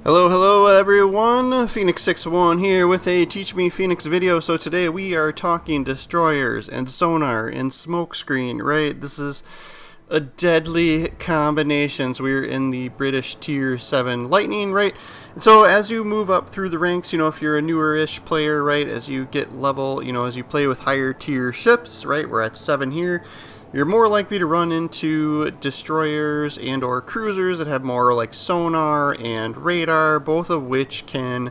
Hello everyone, Phoenix61 here with a Teach Me Phoenix video. So today we are talking destroyers and sonar and smokescreen, right? This is a deadly combination. So we're in the British Tier 7 Lightning, right? And so as you move up through the ranks, if you're a newer-ish player, right, as you get level, as you play with higher tier ships, right, we're at 7 here, you're more likely to run into destroyers and or cruisers that have more like sonar and radar, both of which can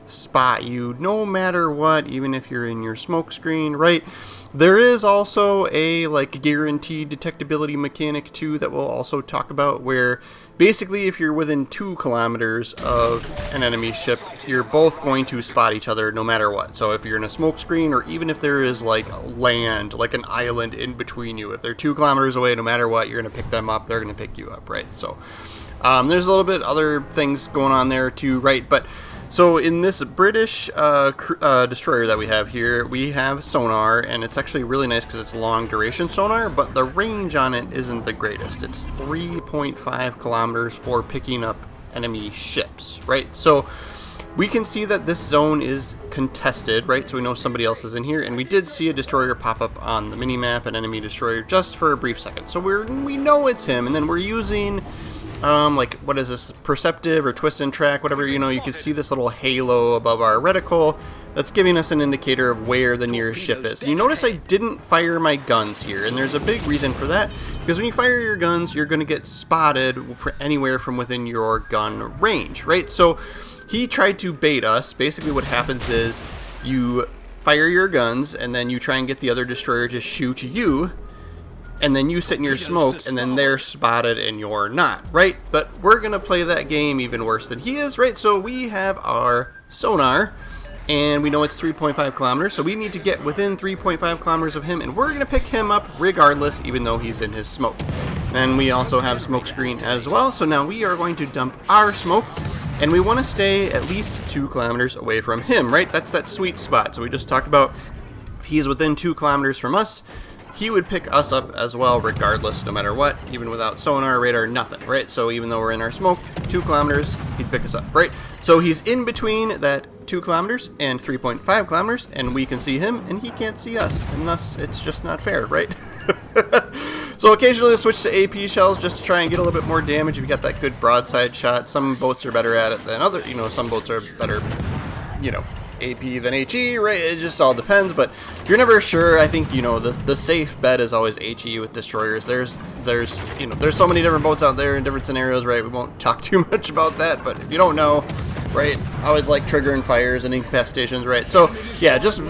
spot you no matter what, even if you're in your smoke screen, right? There is also a guaranteed detectability mechanic too that we'll also talk about, where basically if you're within 2 kilometers of an enemy ship, you're both going to spot each other no matter what. So if you're in a smoke screen, or even if there is land, like an island in between you, if they're 2 kilometers away, no matter what, you're going to pick them up, they're going to pick you up, right? So there's a little bit other things going on there too, right? But so in this British destroyer that we have here, we have sonar, and it's actually really nice because it's long duration sonar, but the range on it isn't the greatest. It's 3.5 kilometers for picking up enemy ships, right? So we can see that this zone is contested, right? So we know somebody else is in here, and we did see a destroyer pop up on the mini-map, an enemy destroyer, just for a brief second. So we know it's him, and then we're using what is this, perceptive or twist and track, whatever, you can see this little halo above our reticle that's giving us an indicator of where the nearest ship is. And you notice I didn't fire my guns here, and there's a big reason for that, because when you fire your guns, you're going to get spotted for anywhere from within your gun range, right? So he tried to bait us. Basically what happens is you fire your guns, and then you try and get the other destroyer to shoot you, and then you sit in your smoke, and then they're spotted and you're not, right? But we're going to play that game even worse than he is, right? So we have our sonar, and we know it's 3.5 kilometers, so we need to get within 3.5 kilometers of him, and we're going to pick him up regardless, even though he's in his smoke. And we also have smoke screen as well, so now we are going to dump our smoke, and we want to stay at least 2 kilometers away from him, right? That's that sweet spot. So we just talked about if he's within 2 kilometers from us, he would pick us up as well regardless, no matter what, even without sonar, radar, nothing, right? So even though we're in our smoke, 2 kilometers, he'd pick us up, right? So he's in between that 2 kilometers and 3.5 kilometers, and we can see him, and he can't see us, and thus it's just not fair, right? So occasionally I'll switch to AP shells just to try and get a little bit more damage if you got that good broadside shot. Some boats are better at it than other, some boats are better, AP than HE, right? It just all depends, but you're never sure. I think, the safe bet is always HE with destroyers. There's so many different boats out there in different scenarios, right? We won't talk too much about that, but if you don't know, right, I always like triggering fires and incapacitations, right? So yeah, just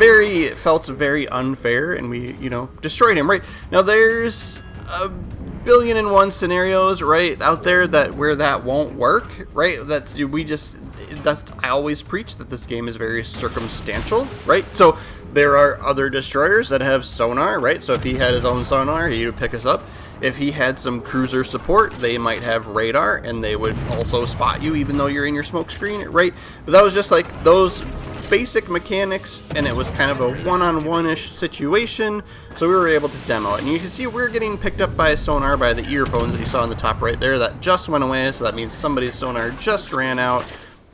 felt very unfair, and we, destroyed him, right? Now there's a billion and one scenarios, right, out there where that won't work, right? I always preach that this game is very circumstantial, right? So there are other destroyers that have sonar, right? So if he had his own sonar, he would pick us up. If he had some cruiser support, they might have radar, and they would also spot you even though you're in your smoke screen, right? But that was just like those basic mechanics, and it was kind of a one-on-one-ish situation, so we were able to demo it. And you can see we're getting picked up by a sonar by the earphones that you saw in the top right there. That just went away, so that means somebody's sonar just ran out,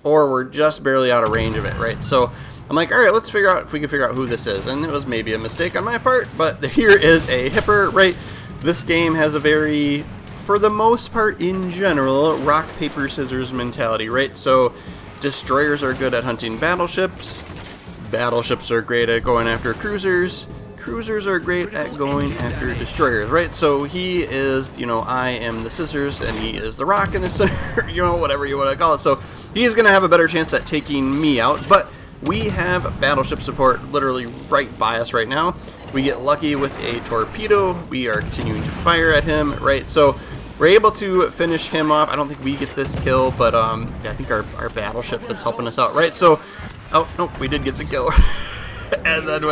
or we're just barely out of range of it, right? So I'm like, all right, let's figure out if we can figure out who this is. And it was maybe a mistake on my part, but here is a hipper, right? This game has a very, for the most part in general, rock, paper, scissors mentality, right? So destroyers are good at hunting battleships. Battleships are great at going after cruisers. Cruisers are great at going after destroyers, right? So he is, I am the scissors, and he is the rock in the center, whatever you want to call it. So he's going to have a better chance at taking me out, but we have battleship support literally right by us right now. We get lucky with a torpedo. We are continuing to fire at him, right? So we're able to finish him off. I don't think we get this kill, but yeah, I think our battleship that's helping us out, right? So, oh, nope, we did get the kill. And then,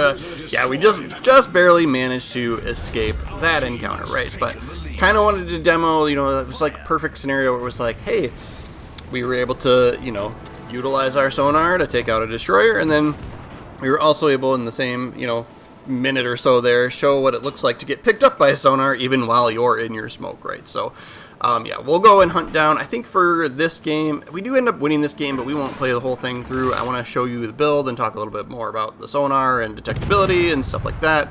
yeah, we just barely managed to escape that encounter, right? But kind of wanted to demo, it was like perfect scenario where it was like, hey, we were able to, utilize our sonar to take out a destroyer, and then we were also able in the same, minute or so there show what it looks like to get picked up by sonar even while you're in your smoke, right? So yeah, we'll go and hunt down. I think for this game, we do end up winning this game, but we won't play the whole thing through. I want to show you the build and talk a little bit more about the sonar and detectability and stuff like that,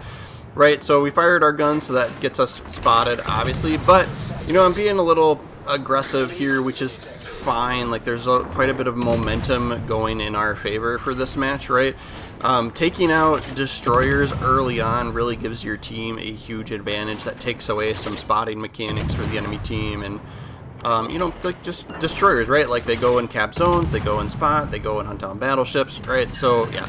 right? So we fired our gun, so that gets us spotted, obviously, but, you know, I'm being a little aggressive here, which is fine. Like, there's quite a bit of momentum going in our favor for this match, right? Taking out destroyers early on really gives your team a huge advantage. That takes away some spotting mechanics for the enemy team, and you know, like just destroyers, right? Like, they go in cap zones, they go in spot, they go and hunt down battleships, right? So yeah,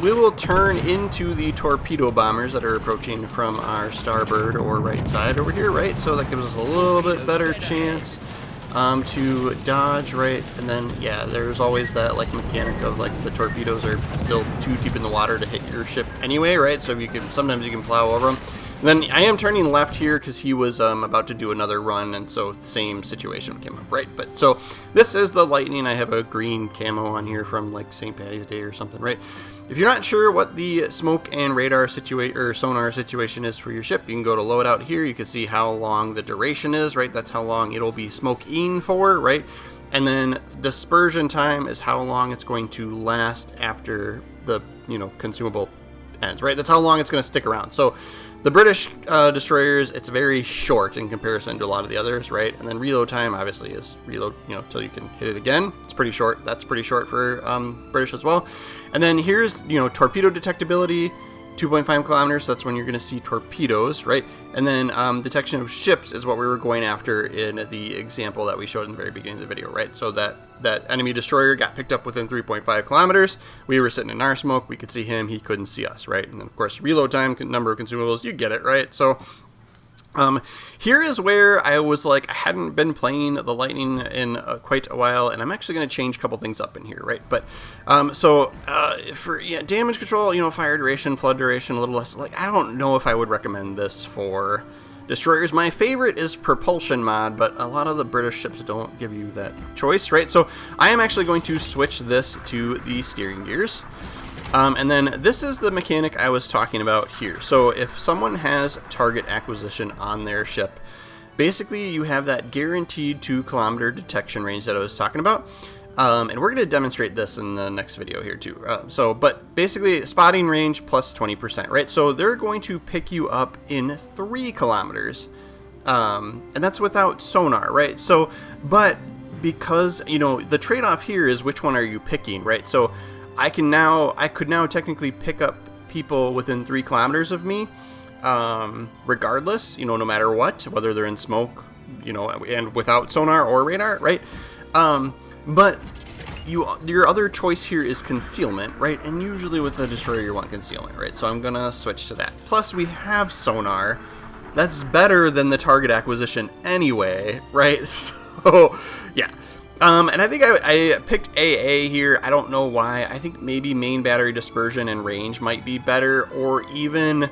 we will turn into the torpedo bombers that are approaching from our starboard or right side over here, right? So that gives us a little bit better chance to dodge, right? And then yeah, there's always that like mechanic of like the torpedoes are still too deep in the water to hit your ship anyway, right? So if you can, sometimes you can plow over them. And then I am turning left here because he was about to do another run, and so same situation came up, right? But so this is the Lightning. I have a green camo on here from like St. Patty's Day or something, right? If you're not sure what the smoke and radar situation or sonar situation is for your ship, you can go to loadout here. You can see how long the duration is, right? That's how long it'll be smoking for, right? And then dispersion time is how long it's going to last after the, you know, consumable ends, right? That's how long it's going to stick around. So the British destroyers, it's very short in comparison to a lot of the others, right? And then reload time, obviously, is reload, you know, till you can hit it again. It's pretty short. That's pretty short for British as well. And then here's, you know, torpedo detectability, 2.5 kilometers. So that's when you're going to see torpedoes, right? And then detection of ships is what we were going after in the example that we showed in the very beginning of the video, right? So that enemy destroyer got picked up within 3.5 kilometers. We were sitting in our smoke. We could see him. He couldn't see us, right? And then, of course, reload time, number of consumables. You get it, right? So here is where I was like, I hadn't been playing the Lightning in quite a while, and I'm actually going to change a couple things up in here, right? But for damage control, you know, fire duration, flood duration, a little less, like, I don't know if I would recommend this for destroyers. My favorite is propulsion mod, but a lot of the British ships don't give you that choice, right? So I am actually going to switch this to the steering gears. And then this is the mechanic I was talking about here. So if someone has target acquisition on their ship, basically you have that guaranteed 2-kilometer detection range that I was talking about. And we're going to demonstrate this in the next video here too. But basically spotting range plus 20%, right? So they're going to pick you up in 3 kilometers. And that's without sonar, right? So, but because, you know, the trade-off here is which one are you picking, right? So I could now technically pick up people within 3 kilometers of me, regardless, you know, no matter what, whether they're in smoke, you know, and without sonar or radar, right? But your other choice here is concealment, right? And usually with the destroyer you want concealment, right? So I'm gonna switch to that. Plus we have sonar. That's better than the target acquisition anyway, right? So yeah. And I think I picked AA here. I don't know why. I think maybe main battery dispersion and range might be better, or even,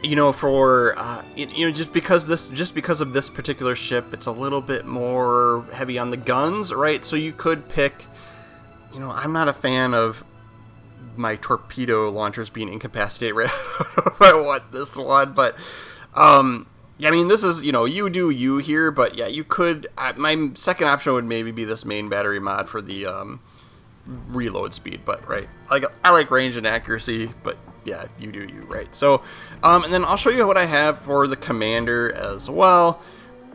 you know, for you know, just because of this particular ship, it's a little bit more heavy on the guns, right? So you could pick, you know, I'm not a fan of my torpedo launchers being incapacitated, right? I don't know if I want this one, but yeah, I mean, this is, you know, you do you here, but yeah, you could, my second option would maybe be this main battery mod for the reload speed, but right, I like range and accuracy, but yeah, you do you, right? So, and then I'll show you what I have for the commander as well.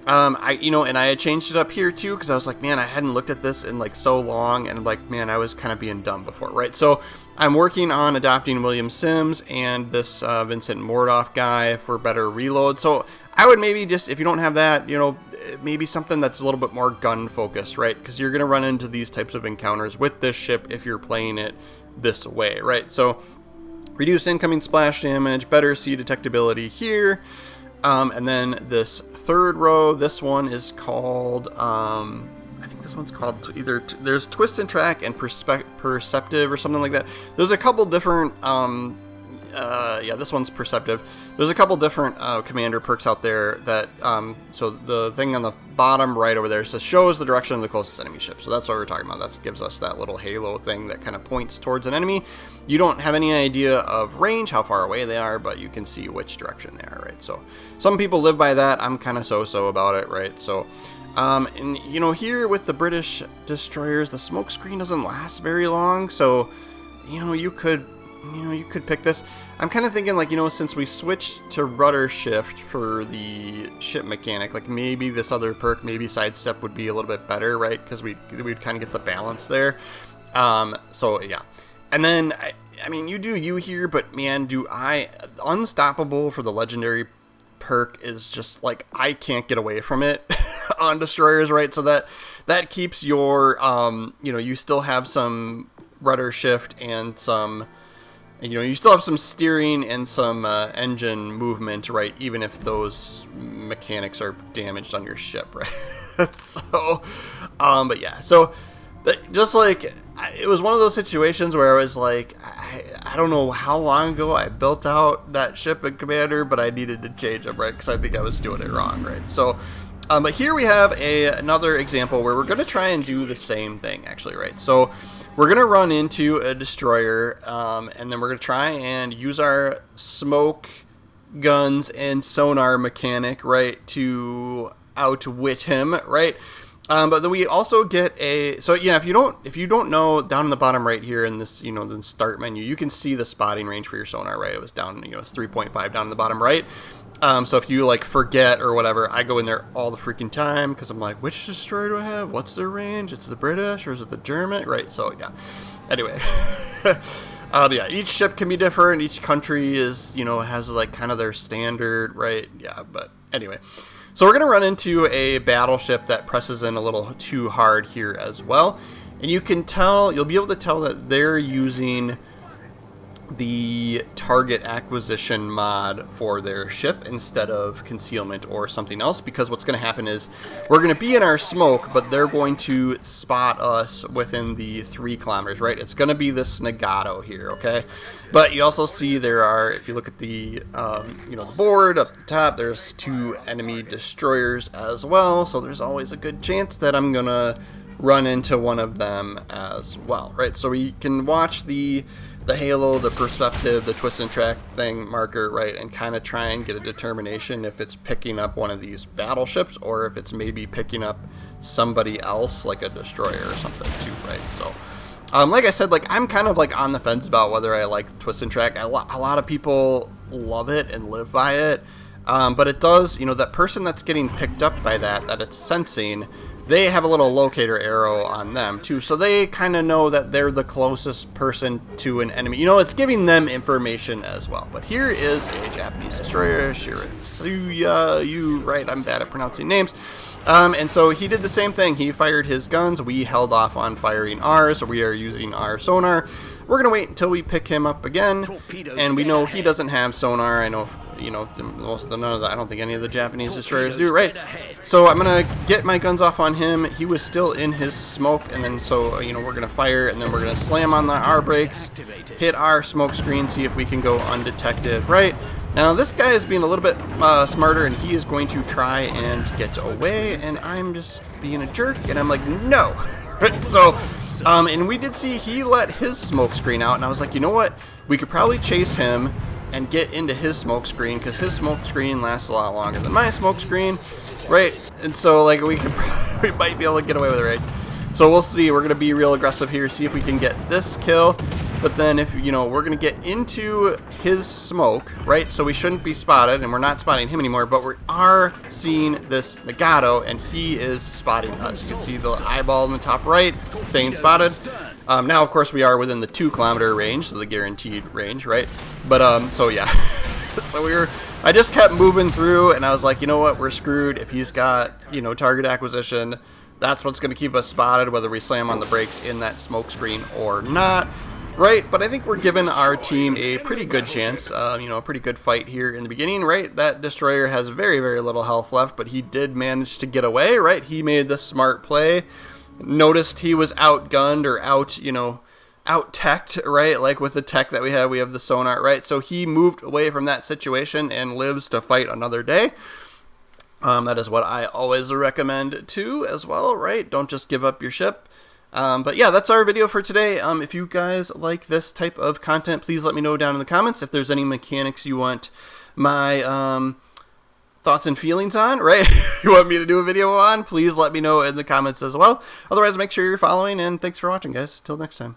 You know, and I had changed it up here too, because I was like, man, I hadn't looked at this in like so long, and like, man, I was kind of being dumb before, right? So I'm working on adopting William Sims and this Vincent Mordoff guy for better reload. So I would maybe just, if you don't have that, you know, maybe something that's a little bit more gun focused, right? Because you're going to run into these types of encounters with this ship if you're playing it this way, right? So reduce incoming splash damage, better sea detectability here. And then this third row, this one is called, I think this one's called either, there's Twist and Track and Perceptive or something like that. There's a couple different, yeah, this one's Perceptive. There's a couple different commander perks out there that, so the thing on the bottom right over there. So shows the direction of the closest enemy ship. So that's what we're talking about. That gives us that little halo thing that kind of points towards an enemy. You don't have any idea of range, how far away they are, but you can see which direction they are, right? So some people live by that. I'm kind of so-so about it, right? So, and you know, here with the British destroyers, the smoke screen doesn't last very long. So, you know, you could pick this. I'm kind of thinking, like, you know, since we switched to rudder shift for the ship mechanic, like maybe this other perk, maybe sidestep would be a little bit better, right? Because we'd kind of get the balance there. So yeah. And then, I mean, you do you here, but man, Unstoppable for the legendary perk is just like, I can't get away from it on destroyers, right? So that keeps your, you know, you still have some rudder shift and some, you know, you still have some steering and some engine movement, right? Even if those mechanics are damaged on your ship, right? So, but yeah, so just like, it was one of those situations where I was like, I don't know how long ago I built out that ship and commander, but I needed to change them, right? Because I think I was doing it wrong, right? So, but here we have another example where we're going to try and do the same thing, actually, right? So we're going to run into a destroyer, and then we're going to try and use our smoke guns and sonar mechanic, right, to outwit him, right? But then we also get so yeah, if you don't know, down in the bottom right here in this, you know, the start menu, you can see the spotting range for your sonar, right? It was down, you know, it's 3.5 down in the bottom right. So if you like forget or whatever, I go in there all the freaking time because I'm like, which destroyer do I have? What's their range? It's the British or is it the German? Right. So yeah. Anyway, yeah, each ship can be different. Each country is, you know, has like kind of their standard, right? Yeah. But anyway, so we're gonna run into a battleship that presses in a little too hard here as well, and you can tell, you'll be able to tell that they're using the target acquisition mod for their ship instead of concealment or something else, because what's going to happen is we're going to be in our smoke, but they're going to spot us within the 3 kilometers, right? It's going to be this Nagato here, okay? But you also see there are, if you look at the, you know, the board up the top, there's 2 enemy destroyers as well, so there's always a good chance that I'm going to run into one of them as well, right? So we can watch the halo, the perspective, the twist and track thing marker, right, and kind of try and get a determination if it's picking up one of these battleships or if it's maybe picking up somebody else, like a destroyer or something too, right? So, like I said, like, I'm kind of like on the fence about whether I like twist and track. A lot of people love it and live by it, but it does, you know, that person that's getting picked up by that it's sensing, they have a little locator arrow on them too, so they kind of know that they're the closest person to an enemy. You know, it's giving them information as well. But here is a Japanese destroyer, Shiratsuya, right, I'm bad at pronouncing names. And so he did the same thing. He fired his guns. We held off on firing ours. So we are using our sonar. We're going to wait until we pick him up again. And we know he doesn't have sonar. I know, you know, none of the, I don't think any of the Japanese destroyers do, right? So I'm going to get my guns off on him. He was still in his smoke. And then, so, you know, we're going to fire. And then we're going to slam on our brakes, hit our smoke screen, see if we can go undetected, right? Now this guy is being a little bit smarter, and he is going to try and get away, and I'm just being a jerk, and I'm like, no. So, and we did see he let his smoke screen out, and I was like, you know what? We could probably chase him and get into his smoke screen, because his smoke screen lasts a lot longer than my smoke screen, right? And so, like, we might be able to get away with it, right? So we'll see. We're going to be real aggressive here, see if we can get this kill. But then if, you know, we're going to get into his smoke, right? So we shouldn't be spotted, and we're not spotting him anymore, but we are seeing this Nagato, and he is spotting us. You can see the eyeball in the top right saying spotted. Now, of course, we are within the 2 kilometer range, so the guaranteed range, right? But, so yeah. So I just kept moving through, and I was like, you know what? We're screwed. If he's got, you know, target acquisition, that's what's going to keep us spotted, whether we slam on the brakes in that smoke screen or not. Right, but I think we're giving our team a pretty good chance, you know, a pretty good fight here in the beginning, right? That destroyer has very, very little health left, but he did manage to get away, right? He made the smart play, noticed he was outgunned or out-teched, right? Like with the tech that we have the sonar, right? So he moved away from that situation and lives to fight another day. That is what I always recommend too, as well, right? Don't just give up your ship. But yeah, that's our video for today. If you guys like this type of content, please let me know down in the comments if there's any mechanics you want my thoughts and feelings on, right? You want me to do a video on, please let me know in the comments as well. Otherwise, make sure you're following, and thanks for watching, guys. Till next time.